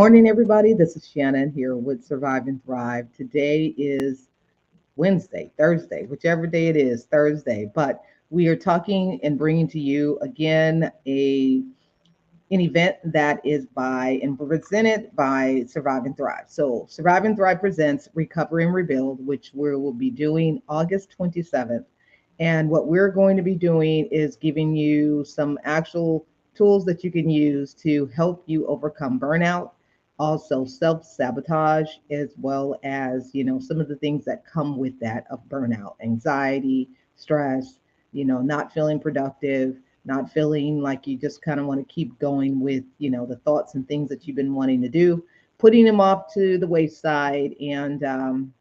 morning, everybody. This is Shannon here with Survive and Thrive. Today is Wednesday, Thursday, whichever day it is, Thursday. But we are talking and bringing to you again an event that is by and presented by Survive and Thrive. So Survive and Thrive presents Recover and Rebuild, which we will be doing August 27th. And what we're going to be doing is giving you some actual tools that you can use to help you overcome burnout, also self-sabotage, as well as, some of the things that come with that of burnout, anxiety, stress, not feeling productive, not feeling like you just kind of want to keep going with, the thoughts and things that you've been wanting to do, putting them off to the wayside and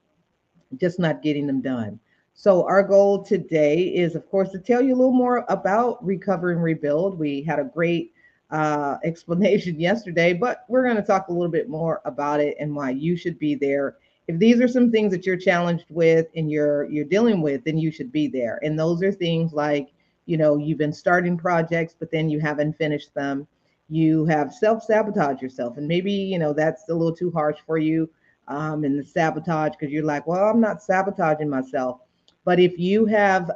just not getting them done. So, our goal today is, of course, to tell you a little more about Recover and Rebuild. We had a great explanation yesterday, but we're going to talk a little bit more about it and why you should be there. If these are some things that you're challenged with and you're dealing with, then you should be there. And those are things like, you've been starting projects, but then you haven't finished them. You have self-sabotage yourself, and maybe that's a little too harsh for you, and the sabotage, because you're like, well, I'm not sabotaging myself. But if you have,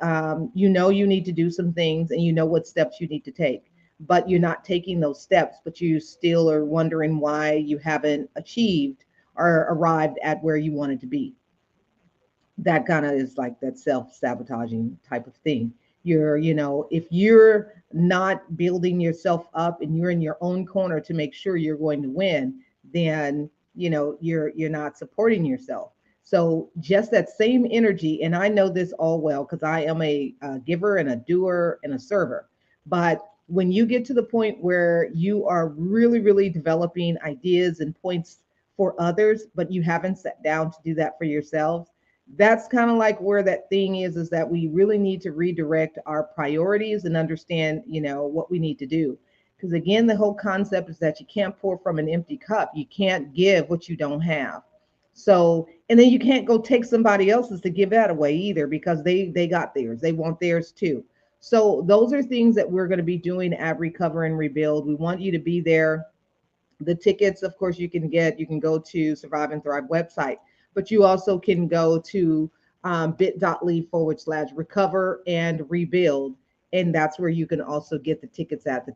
you need to do some things and you know what steps you need to take, but you're not taking those steps, but you still are wondering why you haven't achieved or arrived at where you wanted to be. That kind of is like that self-sabotaging type of thing. If you're not building yourself up and you're in your own corner to make sure you're going to win, then you're not supporting yourself. So just that same energy, and I know this all well because I am a giver and a doer and a server. But when you get to the point where you are really, really developing ideas and points for others, but you haven't sat down to do that for yourselves, that's kind of like where that thing is that we really need to redirect our priorities and understand, what we need to do. Because again, the whole concept is that you can't pour from an empty cup. You can't give what you don't have. So, and then you can't go take somebody else's to give that away either, because they got theirs. They want theirs too. So those are things that we're going to be doing at Recover and Rebuild. We want you to be there. The tickets, of course, you can go to Survive and Thrive website, but you also can go to bit.ly/ recover and rebuild. And that's where you can also get the tickets at.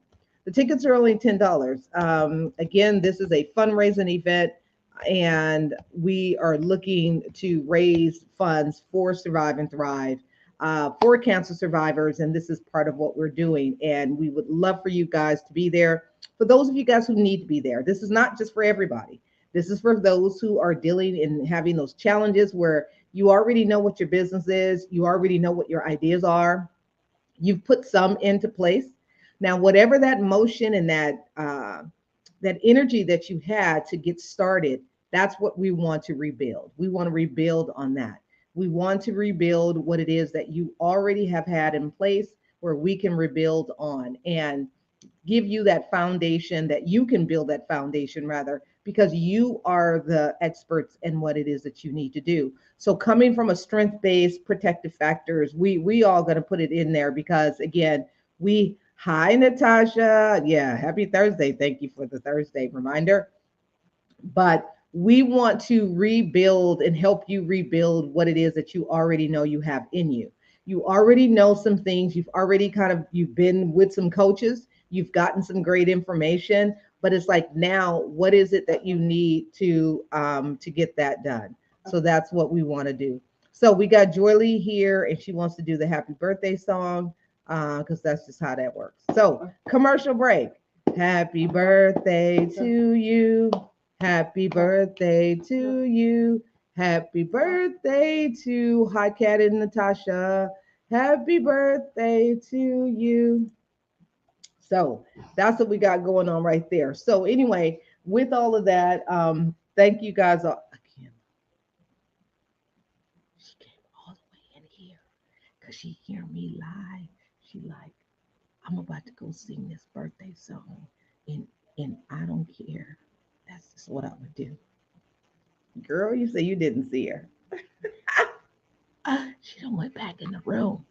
The tickets are only $10. Again, this is a fundraising event, and we are looking to raise funds for Survive and Thrive, for cancer survivors. And this is part of what we're doing. And we would love for you guys to be there. For those of you guys who need to be there, this is not just for everybody. This is for those who are dealing and having those challenges where you already know what your business is, you already know what your ideas are, you've put some into place. Now, whatever that motion and that energy that you had to get started, that's what we want to rebuild. We want to rebuild on that. We want to rebuild what it is that you already have had in place, where we can rebuild on and give you that foundation, that you can build that foundation rather, because you are the experts in what it is that you need to do. So coming from a strength based protective factors, we all going to put it in there, because again, we hi Natasha, yeah, happy Thursday, thank you for the Thursday reminder. But we want to rebuild and help you rebuild what it is that you already know you have in you. You already know some things. You've been with some coaches. You've gotten some great information, but it's like, now what is it that you need to get that done? So that's what we want to do. So we got Joylee here, and she wants to do the happy birthday song, because that's just how that works. So commercial break. Happy birthday to you. Happy birthday to you. Happy birthday to Hi Cat and Natasha. Happy birthday to you. So that's what we got going on right there. So anyway, with all of that, thank you guys. Again, she came all the way in here because she hear me live. She like, I'm about to go sing this birthday song, and I don't care. That's just what I would do. Girl, you say you didn't see her. She done went back in the room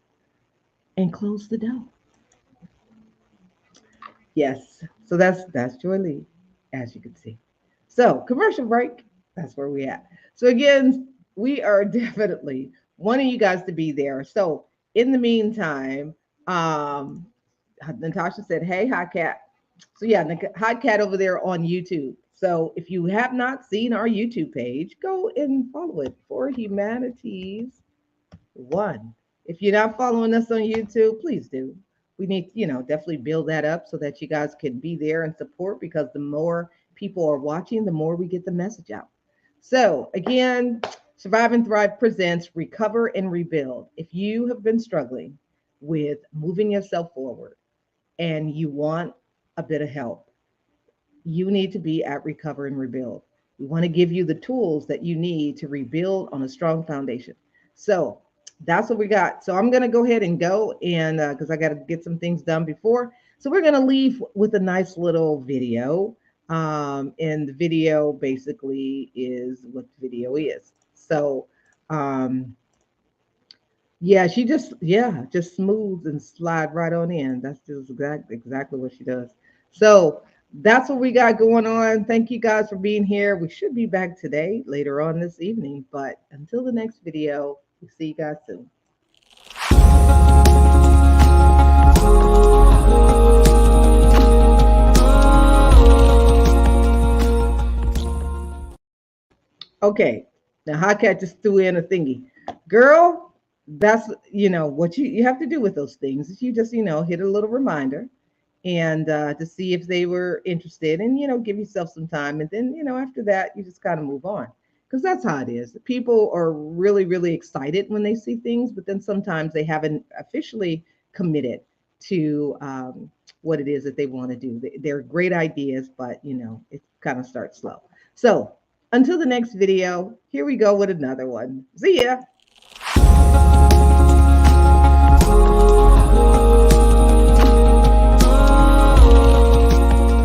and closed the door. Yes. So that's Joy Lee, as you can see. So commercial break, that's where we at. So again, we are definitely wanting you guys to be there. So in the meantime, um, Natasha said, "Hey, hi cat." So yeah, hi cat over there on YouTube. So if you have not seen our YouTube page, go and follow it for Humanities One. If you're not following us on YouTube, please do. We need, definitely build that up so that you guys can be there and support because the more people are watching, the more we get the message out. So, again, Survive and Thrive presents Recover and Rebuild. If you have been struggling with moving yourself forward and you want a bit of help, you need to be at Recover and Rebuild. We want to give you the tools that you need to rebuild on a strong foundation. So that's what we got. So I'm going to go ahead and go and because I got to get some things done before. So we're going to leave with a nice little video. And the video basically is what the video is. So, yeah, she just smooths and slide right on in. That's just exactly what she does. So that's what we got going on. Thank you guys for being here. We should be back today, later on this evening. But until the next video, we'll see you guys soon. Okay. Now Hotcat just threw in a thingy. Girl, that's what you have to do with those things is you just, hit a little reminder and to see if they were interested and give yourself some time and then after that you just kind of move on because that's how it is. People are really really excited when they see things, but then sometimes they haven't officially committed to what it is that they want to do. They're great ideas, but it kind of starts slow. So until the next video, here we go with another one. See ya.